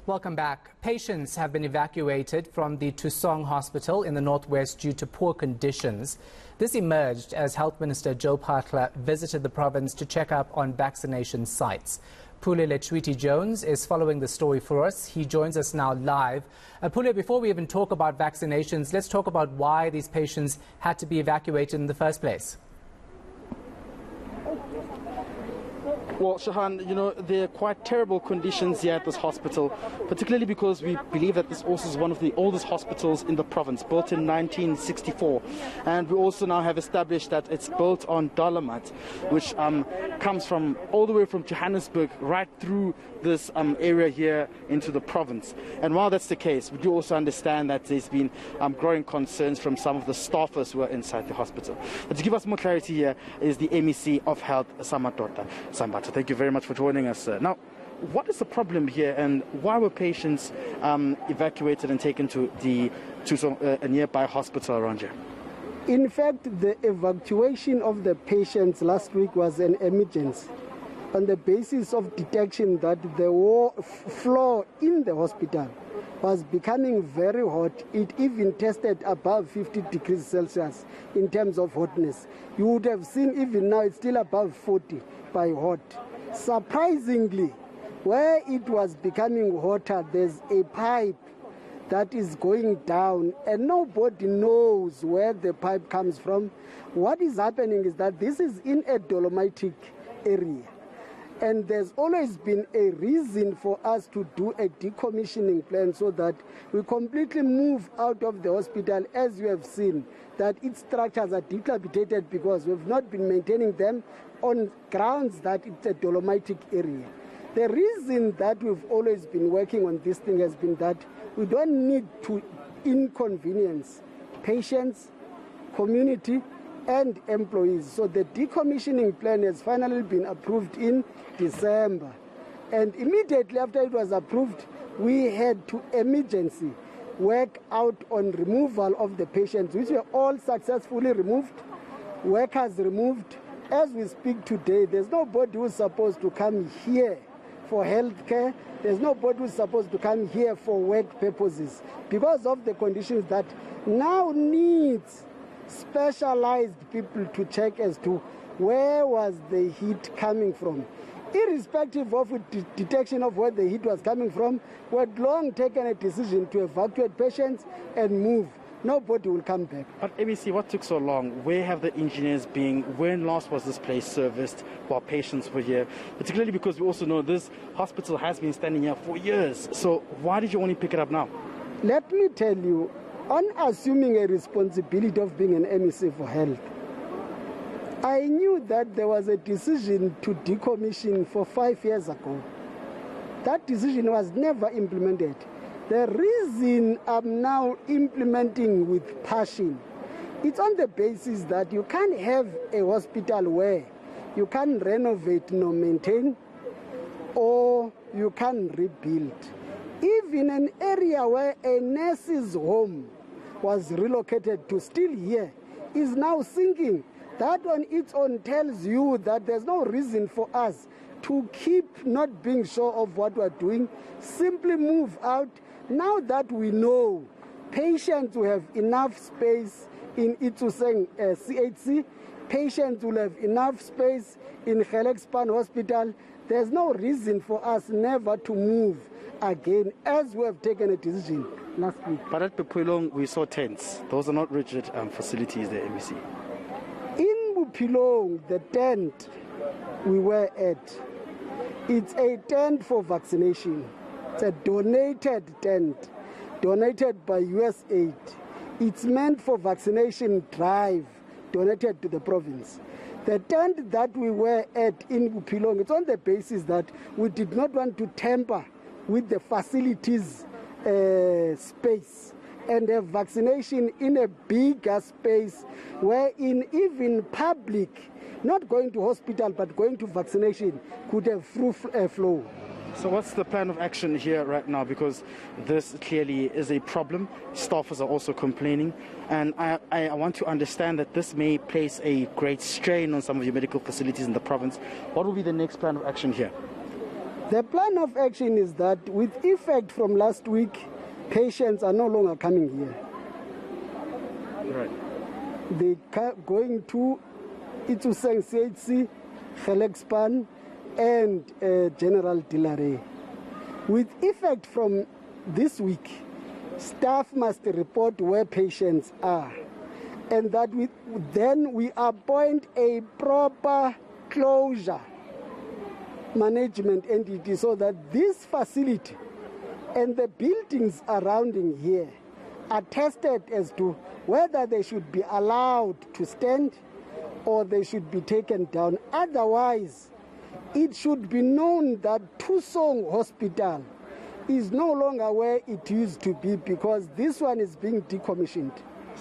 Welcome back. Patients have been evacuated from the Thusong Hospital in the northwest due to poor conditions. This emerged as Health Minister Joe Phaahla visited the province to check up on vaccination sites. Pule Letshwiti-Jones is following the story for us. He joins us now live. Pule, before we even talk about vaccinations, let's talk about why these patients had to be evacuated in the first place. Well, Shahan, there are quite terrible conditions here at this hospital, particularly because we believe that this also is one of the oldest hospitals in the province, built in 1964. And we also now have established that it's built on dolomite, which comes from all the way from Johannesburg right through this area here into the province. And while that's the case, we do also understand that there's been growing concerns from some of the staffers who are inside the hospital. But to give us more clarity here is the MEC of Health, Sambatota Sambata. Thank you very much for joining us, sir. Now, what is the problem here, and why were patients evacuated and taken to the a nearby hospital around here? In fact, the evacuation of the patients last week was an emergency on the basis of detection that the floor in the hospital was becoming very hot. It even tested above 50 degrees Celsius in terms of hotness. You would have seen even now it's still above 40 by hot. Surprisingly, where it was becoming hotter, there's a pipe that is going down and nobody knows where the pipe comes from. What is happening is that this is in a dolomitic area. And there's always been a reason for us to do a decommissioning plan so that we completely move out of the hospital, as you have seen, that its structures are dilapidated because we've not been maintaining them on grounds that it's a dolomitic area. The reason that we've always been working on this thing has been that we don't need to inconvenience patients, community, and employees. So the decommissioning plan has finally been approved in December. And immediately after it was approved, we had to emergency work out on removal of the patients, which were all successfully removed, workers removed. As we speak today, there's nobody who's supposed to come here for health care. There's nobody who's supposed to come here for work purposes because of the conditions that now needs specialized people to check as to where was the heat coming from. Irrespective of detection of where the heat was coming from, we had long taken a decision to evacuate patients and move. Nobody will come back. But MEC, what took so long? Where have the engineers been? When last was this place serviced while patients were here? Particularly because we also know this hospital has been standing here for years. So why did you only pick it up now? Let me tell you, on assuming a responsibility of being an MEC for health, I knew that there was a decision to decommission for 5 years ago. That decision was never implemented. The reason I'm now implementing with passion, it's on the basis that you can't have a hospital where you can't renovate nor maintain, or you can't rebuild. Even an area where a nurse's home was relocated to still here is now sinking. That on its own tells you that there's no reason for us to keep not being sure of what we're doing. Simply move out. Now that we know patients will have enough space in Thusong CHC, patients will have enough space in Gelexpan Hospital, there's no reason for us never to move again, as we have taken a decision last week. But at Bupilong, we saw tents. Those are not rigid facilities there, MEC. In Bupilong, the tent we were at, it's a tent for vaccination. It's a donated tent, donated by USAID. It's meant for vaccination drive, donated to the province. The tent that we were at in Bupilong, it's on the basis that we did not want to tamper with the facilities space and have vaccination in a bigger space wherein even public, not going to hospital but going to vaccination, could have free flow. So what's the plan of action here right now? Because this clearly is a problem. Staffers are also complaining. And I want to understand that this may place a great strain on some of your medical facilities in the province. What will be the next plan of action here? The plan of action is that with effect from last week, patients are no longer coming here. Right. They're going to Thusong CHC, Felixpan, and General Dilare. With effect from this week, staff must report where patients are, and that then we appoint a proper closure management entity so that this facility and the buildings surrounding here are tested as to whether they should be allowed to stand or they should be taken down. Otherwise, it should be known that Thusong Hospital is no longer where it used to be, because this one is being decommissioned.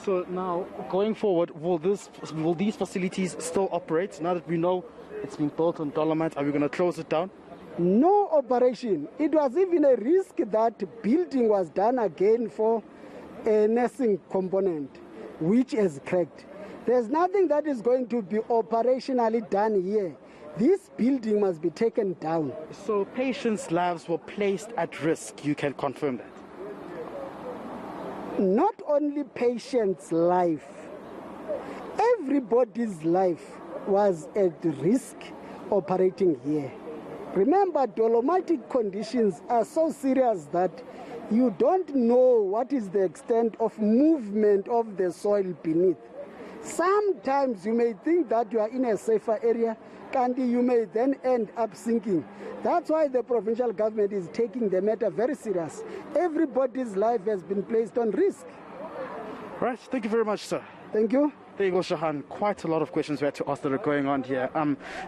So now, going forward, will these facilities still operate now that we know it's been built on dolomite? Are we going to close it down? No operation. It was even a risk that building was done again for a nursing component, which is cracked. There's nothing that is going to be operationally done here. This building must be taken down. So patients' lives were placed at risk. You can confirm that? Not only patients' life, everybody's life was at risk operating here. Remember, dolomitic conditions are so serious that you don't know what is the extent of movement of the soil beneath. Sometimes you may think that you are in a safer area, and you may then end up sinking. That's why the provincial government is taking the matter very serious. Everybody's life has been placed on risk. Right, thank you very much, sir. Thank you. There you go, Shahan. Quite a lot of questions we had to ask that are going on here.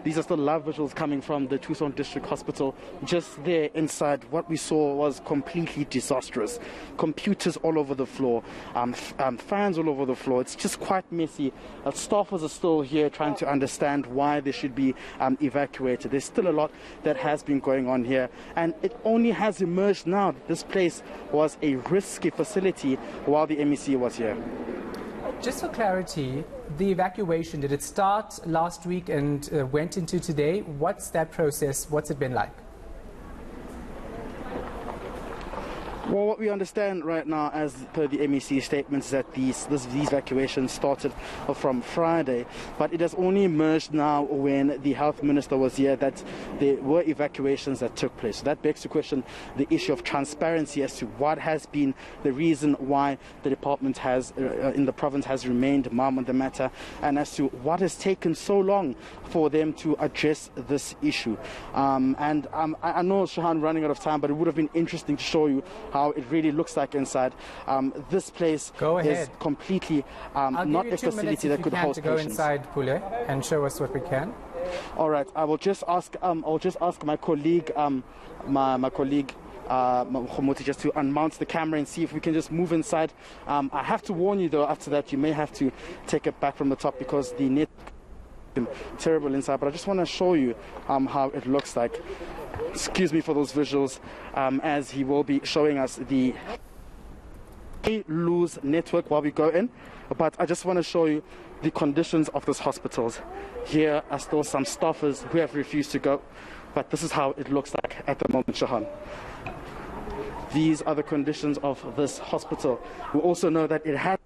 These are still live visuals coming from the Thusong District Hospital. Just there inside, what we saw was completely disastrous. Computers all over the floor, fans all over the floor. It's just quite messy. Staffers are still here trying to understand why they should be evacuated. There's still a lot that has been going on here, and it only has emerged now that this place was a risky facility while the MEC was here. Just for clarity, the evacuation, did it start last week and went into today? What's that process? What's it been like? Well, what we understand right now, as per the MEC statements, is that these evacuations started from Friday, but it has only emerged now when the Health Minister was here that there were evacuations that took place. So that begs to question the issue of transparency as to what has been the reason why the department has, in the province, has remained mum on the matter, and as to what has taken so long for them to address this issue. I know, Shahan, running out of time, but it would have been interesting to show you how it really looks like inside. This place is completely not a facility that could host patients. Go patients. inside, Pule, and show us what we can. All right, I will just ask. I'll just ask my colleague, my colleague. Khomoti, just to unmount the camera and see if we can just move inside. I have to warn you though, after that you may have to take it back from the top because the net is terrible inside, but I just want to show you how it looks like. Excuse me for those visuals, as he will be showing us the lose network while we go in, but I just want to show you the conditions of those hospitals. Here are still some staffers who have refused to go, but this is how it looks like at the moment, Shahan. These are the conditions of this hospital. We also know that it has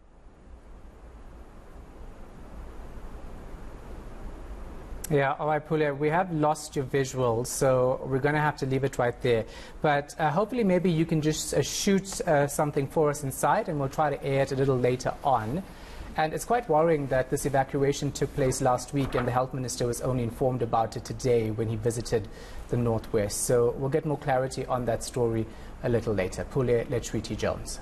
Yeah, all right, Pule, we have lost your visuals, so we're going to have to leave it right there. But hopefully maybe you can just shoot something for us inside, and we'll try to air it a little later on. And it's quite worrying that this evacuation took place last week and the Health Minister was only informed about it today when he visited the Northwest. So we'll get more clarity on that story a little later. Pule Letshwiti-Jones.